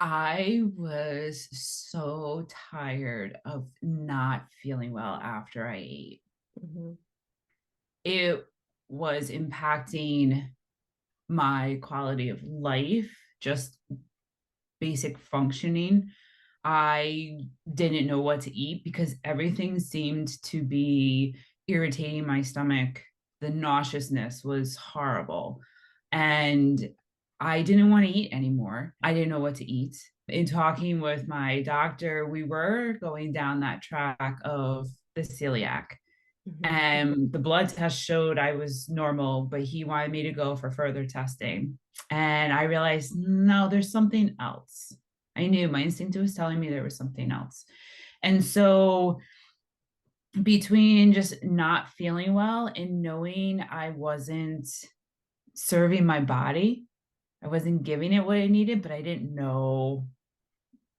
I was so tired of not feeling well after I ate. Mhm. It was impacting my quality of life, just basic functioning. I didn't know what to eat because everything seemed to be irritating my stomach. The nauseousness was horrible. And I didn't want to eat anymore. I didn't know what to eat. In talking with my doctor, we were going down that track of the celiac. Mhm. And the blood test showed I was normal, but he wanted me to go for further testing. And I realized, no, there's something else. I knew my instinct was telling me there was something else. And so, between just not feeling well and knowing I wasn't serving my body, I wasn't giving it what it needed, but I didn't know.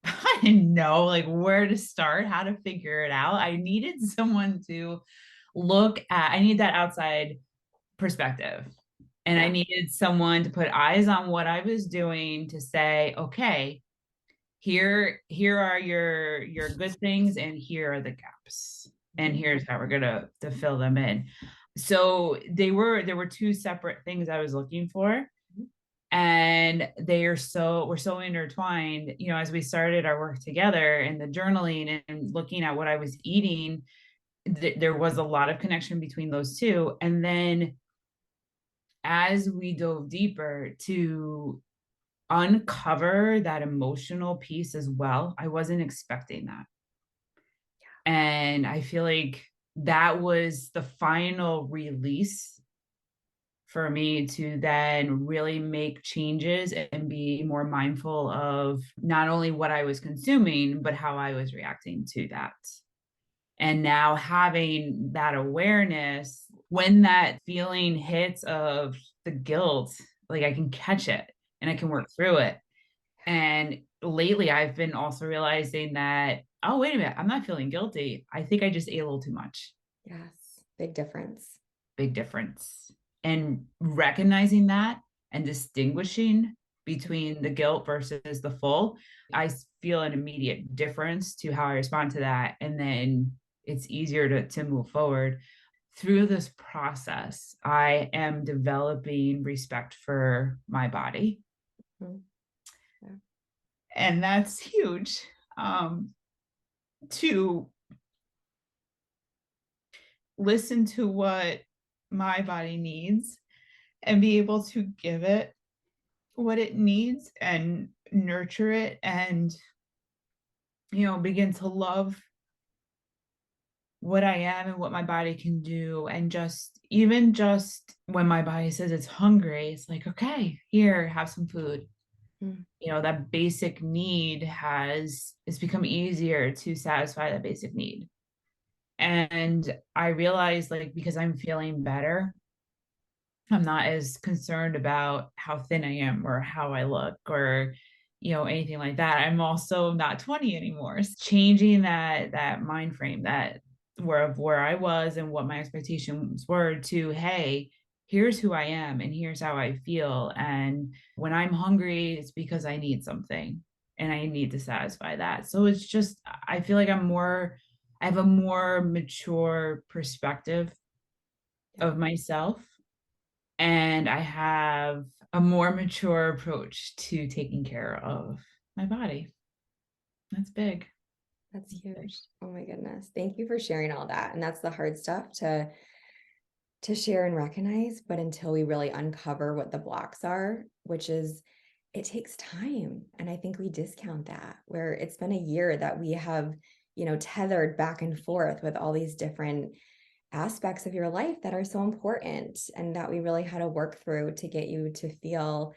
I didn't know like where to start, how to figure it out. I needed someone to I need that outside perspective. And I Yeah. needed someone to put eyes on what I was doing to say, okay, here are your good things and here are the gaps. And Mhm. here's how we're gonna to fill them in. So there were two separate things I was looking for. And we're so intertwined, as we started our work together and the journaling and looking at what I was eating, there was a lot of connection between those two. And then as we dove deeper to uncover that emotional piece as well, I wasn't expecting that. And I feel like that was the final release for me to then really make changes and be more mindful of not only what I was consuming, but how I was reacting to that. And now having that awareness, when that feeling hits of the guilt, like I can catch it and I can work through it. And lately, I've been also realizing that, oh, wait a minute, I'm not feeling guilty. I think I just ate a little too much. Yes. Big difference. Big difference. And recognizing that and distinguishing between the guilt versus the full, I feel an immediate difference to how I respond to that. And then it's easier to move forward. Through this process, I am developing respect for my body. Mhm. Yeah. And that's huge. Um, to listen to what my body needs and be able to give it what it needs and nurture it and begin to love what I am and what my body can do. And just even just when my body says it's hungry, it's like, okay, here, have some food. Mm. That basic need it's become easier to satisfy that basic need. And I realized, like, because I'm feeling better, I'm not as concerned about how thin I am or how I look or anything like that. I'm also not 20 anymore. It's changing that mind frame, that where I was and what my expectations were, to, hey, here's who I am and here's how I feel. And when I'm hungry, it's because I need something and I need to satisfy that. So it's just, I feel like I have a more mature perspective Yeah. of myself, and I have a more mature approach to taking care of my body. That's big. That's That's big. huge. Oh my goodness. Thank you for sharing all that. And that's the hard stuff to share and recognize, but until we really uncover what the blocks are, which is it takes time. And I think we discount that, where it's been a year that we have, tethered back and forth with all these different aspects of your life that are so important and that we really had to work through to get you to feel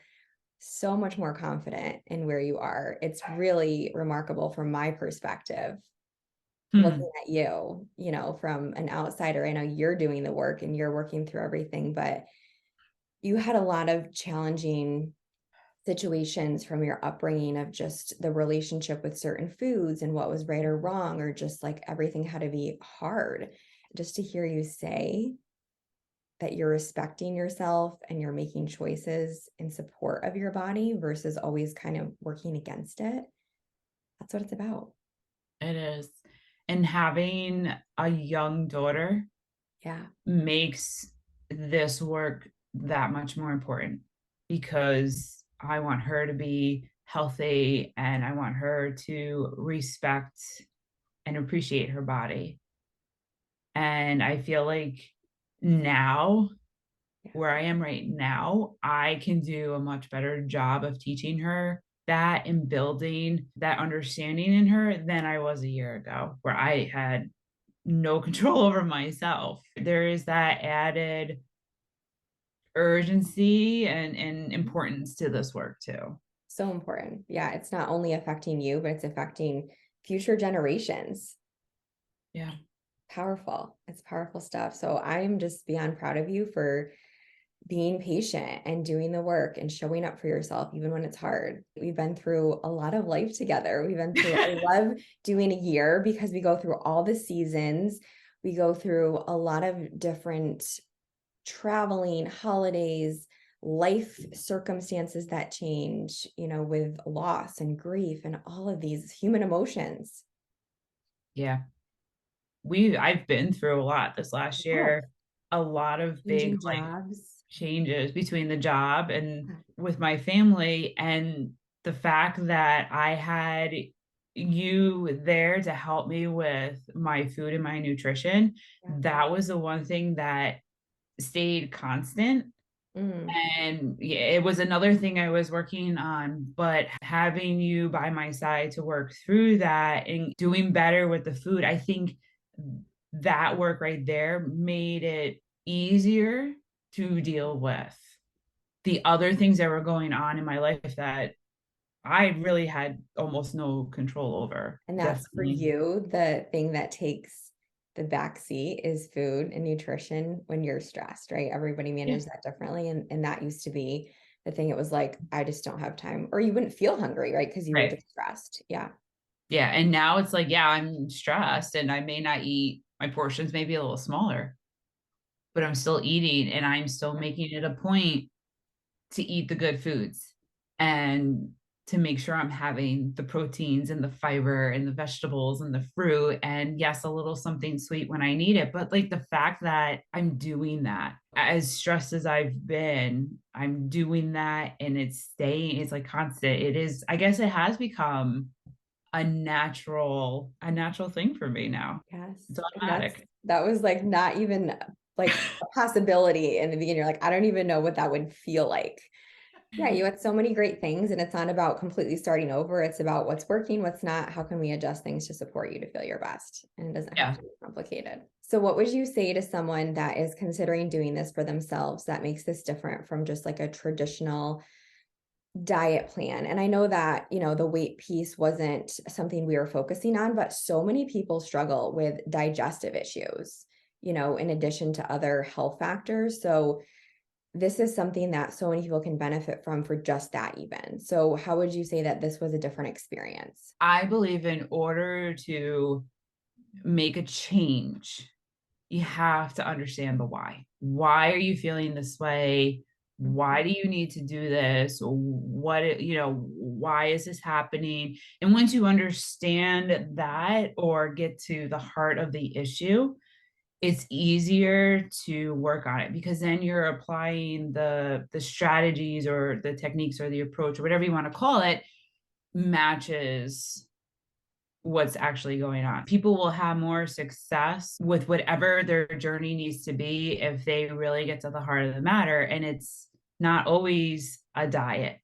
so much more confident in where you are. It's really remarkable from my perspective, Hmm. looking at you, from an outsider. I know you're doing the work and you're working through everything, but you had a lot of challenging situations from your upbringing of just the relationship with certain foods and what was right or wrong, or just like everything had to be hard. Just to hear you say that you're respecting yourself and you're making choices in support of your body versus always kind of working against it. That's what it's about. It is. And having a young daughter Yeah. makes this work that much more important because I want her to be healthy and I want her to respect and appreciate her body. And I feel like now, Yeah. where I am right now, I can do a much better job of teaching her that and building that understanding in her than I was a year ago, where I had no control over myself. There is that added urgency and importance to this work too. So important. Yeah. It's not only affecting you, but it's affecting future generations. Yeah. Powerful. It's powerful stuff. So I'm just beyond proud of you for being patient and doing the work and showing up for yourself, even when it's hard. We've been through a lot of life together. We've been through, I love doing a year because we go through all the seasons. We go through a lot of different traveling, holidays, life circumstances that change, with loss and grief and all of these human emotions. Yeah. I've been through a lot this last Yeah. year, a lot of big Changing life jobs. changes between the job and Yeah. with my family. And the fact that I had you there to help me with my food and my nutrition, Yeah. that was the one thing that stayed constant. Mm. And yeah, it was another thing I was working on, but having you by my side to work through that and doing better with the food, I think that work right there made it easier to deal with the other things that were going on in my life that I really had almost no control over. And that's for Definitely. you, the thing that takes the back seat is food and nutrition when you're stressed, right? Everybody Yeah. manages that differently. And that used to be the thing. It was like, I just don't have time. Or you wouldn't feel hungry, right? Because you were Right. just stressed. Yeah. Yeah. And now it's like, yeah, I'm stressed and I may not eat my portions, maybe a little smaller, but I'm still eating and I'm still making it a point to eat the good foods and to make sure I'm having the proteins and the fiber and the vegetables and the fruit. And yes, a little something sweet when I need it. But like the fact that I'm doing that, as stressed as I've been, I'm doing that and it's staying, it's like constant. It is, I guess it has become a natural thing for me now. Yes. It's And automatic. that was like not even like a possibility in the beginning. You're like, I don't even know what that would feel like. Yeah, you had so many great things, and it's not about completely starting over. It's about what's working, what's not. How can we adjust things to support you to feel your best? And it doesn't have Yeah. to be complicated. So, what would you say to someone that is considering doing this for themselves that makes this different from just like a traditional diet plan? And I know that, the weight piece wasn't something we were focusing on, but so many people struggle with digestive issues, in addition to other health factors. So, this is something that so many people can benefit from for just that even. So how would you say that this was a different experience? I believe in order to make a change, you have to understand the why. Why are you feeling this way? Why do you need to do this? Why is this happening? And once you understand that or get to the heart of the issue, it's easier to work on it because then you're applying the strategies or the techniques or the approach or whatever you want to call it matches what's actually going on. People will have more success with whatever their journey needs to be if they really get to the heart of the matter. And it's not always a diet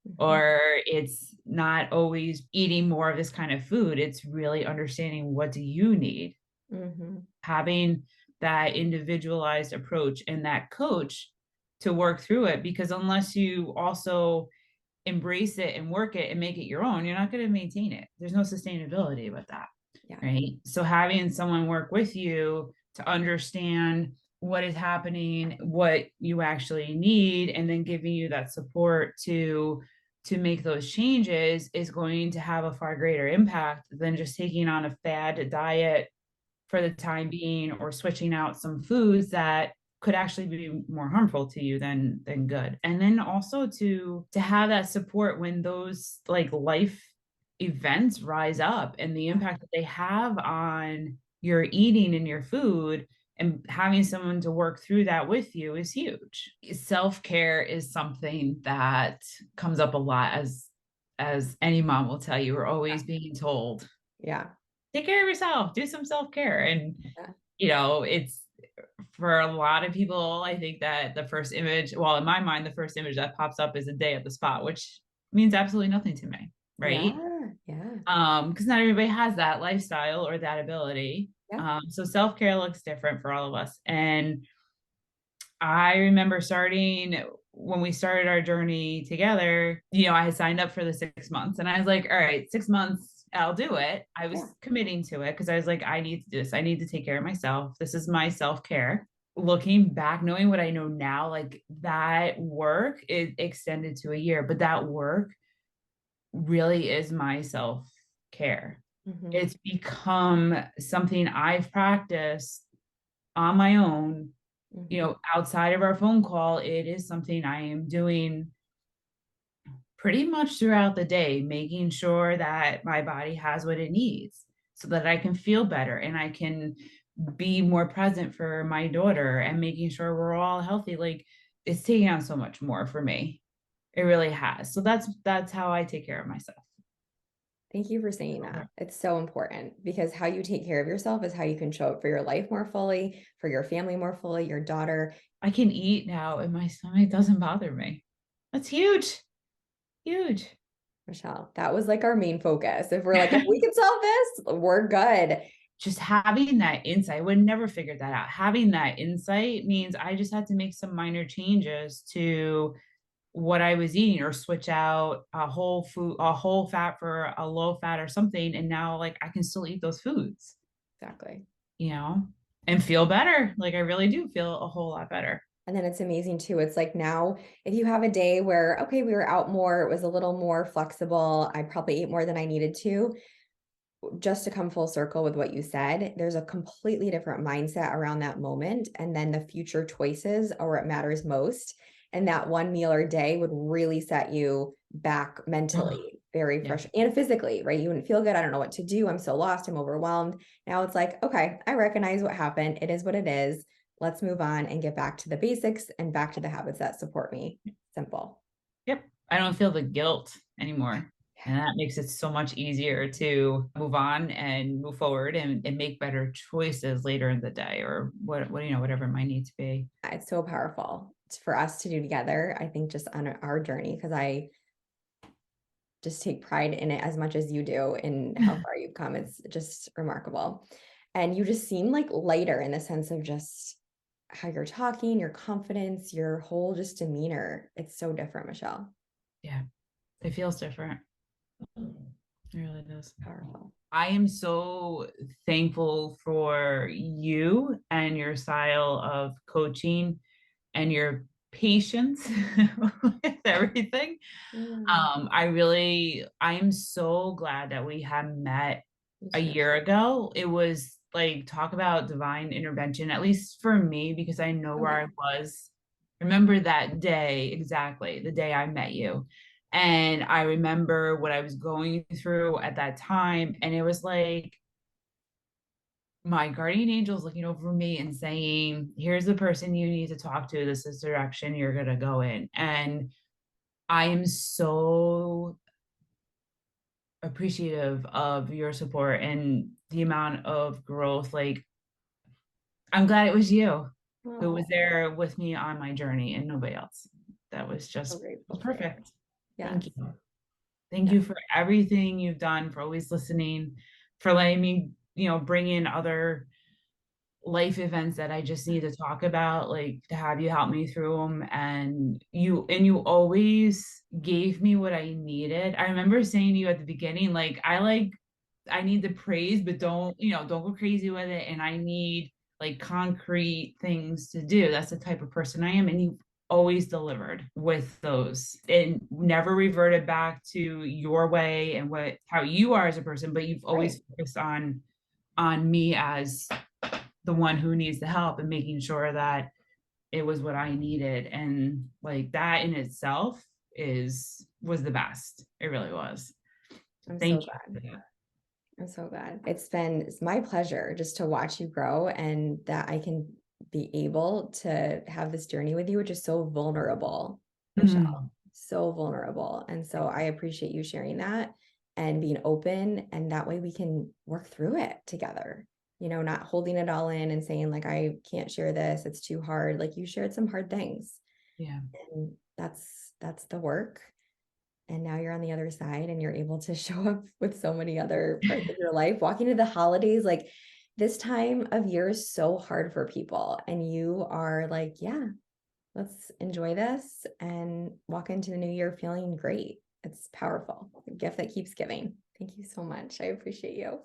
Mhm, or it's not always eating more of this kind of food. It's really understanding what do you need, mhm, having that individualized approach and that coach to work through it. Because unless you also embrace it and work it and make it your own, you're not going to maintain it. There's no sustainability with that. yeah, Right. So having someone work with you to understand what is happening, what you actually need, and then giving you that support to make those changes is going to have a far greater impact than just taking on a fad diet for the time being or switching out some foods that could actually be more harmful to you than good. And then also to have that support when those like life events rise up and the impact that they have on your eating and your food, and having someone to work through that with you is huge. Self-care is something that comes up a lot, as any mom will tell you. We're always being told, Yeah. take care of yourself, do some self-care. And Yeah. it's for a lot of people, I think that the first image, well, in my mind, the first image that pops up is a day at the spa, which means absolutely nothing to me, right? Yeah. Yeah. Because not everybody has that lifestyle or that ability. Yeah. So self-care looks different for all of us. And I remember starting when we started our journey together, I had signed up for the 6 months and I was like, all right, 6 months, I'll do it. I Yeah. was committing to it because I was like, I need to do this. I need to take care of myself. This is my self care. Looking back, knowing what I know now, like that work is extended to a year, but that work really is my self care. Mhm. It's become something I've practiced on my own, Mhm. outside of our phone call. It is something I am doing pretty much throughout the day, making sure that my body has what it needs so that I can feel better and I can be more present for my daughter, and making sure we're all healthy. Like, it's taking on so much more for me. It really has. So that's how I take care of myself. Thank you for saying that. It's so important because how you take care of yourself is how you can show up for your life more fully, for your family more fully, your daughter. I can eat now and my stomach doesn't bother me. That's huge. Huge. Michelle, that was like our main focus. If we're like, if we can solve this, we're good. Just having that insight, I would never figure that out. Having that insight means I just had to make some minor changes to what I was eating, or switch out a whole fat for a low fat or something. And now, like, I can still eat those foods, Exactly. you know, and feel better. Like, I really do feel a whole lot better. And then it's amazing too. It's like now, if you have a day where, okay, we were out more, it was a little more flexible, I probably ate more than I needed to. Just to come full circle with what you said, there's a completely different mindset around that moment. And then the future choices are what matters most. And that one meal or day would really set you back Oh, mentally, very yeah. fresh and physically, right? You wouldn't feel good. I don't know what to do. I'm so lost. I'm overwhelmed. Now it's like, okay, I recognize what happened. It is what it is. Let's move on and get back to the basics and back to the habits that support me. Simple. Yep. I don't feel the guilt anymore. And that makes it so much easier to move on and move forward, and make better choices later in the day, or whatever it might need to be. It's so powerful for us to do together. I think just on our journey, because I just take pride in it as much as you do in how far you've come. It's just remarkable. And you just seem like lighter in the sense of just how you're talking, your confidence, your whole just demeanor. It's so different, Michelle. Yeah, it feels different. It really does. Powerful. I am so thankful for you and your style of coaching and your patience with everything. Yeah, I am so glad that we had met me a too. year ago. It was like, talk about divine intervention, at least for me, because I know Oh, where yeah. I was. Remember that day, exactly the day I met you. And I remember what I was going through at that time. And it was like my guardian angels looking over me and saying, here's the person you need to talk to. This is the direction you're going to go in. And I am so appreciative of your support and the amount of growth. Like, I'm glad it was you who was Oh, there with me on my journey and nobody else. That was so just grateful was for you. perfect. Thank Yes. you. Thank Yeah. you for everything you've done, for always listening, for letting me, bring in other life events that I just need to talk about, like to have you help me through them. And you always gave me what I needed. I remember saying to you at the beginning, I need the praise, but don't go crazy with it. And I need like concrete things to do. That's the type of person I am. And you always delivered with those and never reverted back to your way and how you are as a person, but you've Right. always focused on me as the one who needs the help, and making sure that it was what I needed. And like that in itself was the best. It really was. I'm so Thank you glad. for that. I'm so glad. It's my pleasure just to watch you grow and that I can be able to have this journey with you, which is so vulnerable, Michelle, Mhm. so vulnerable. And so I appreciate you sharing that and being open. And that way we can work through it together, not holding it all in and saying, like, I can't share this. It's too hard. Like, you shared some hard things. Yeah. And that's the work. And now you're on the other side and you're able to show up with so many other parts of your life. Walking into the holidays, like, this time of year is so hard for people. And you are like, yeah, let's enjoy this and walk into the new year feeling great. It's powerful. A gift that keeps giving. Thank you so much. I appreciate you.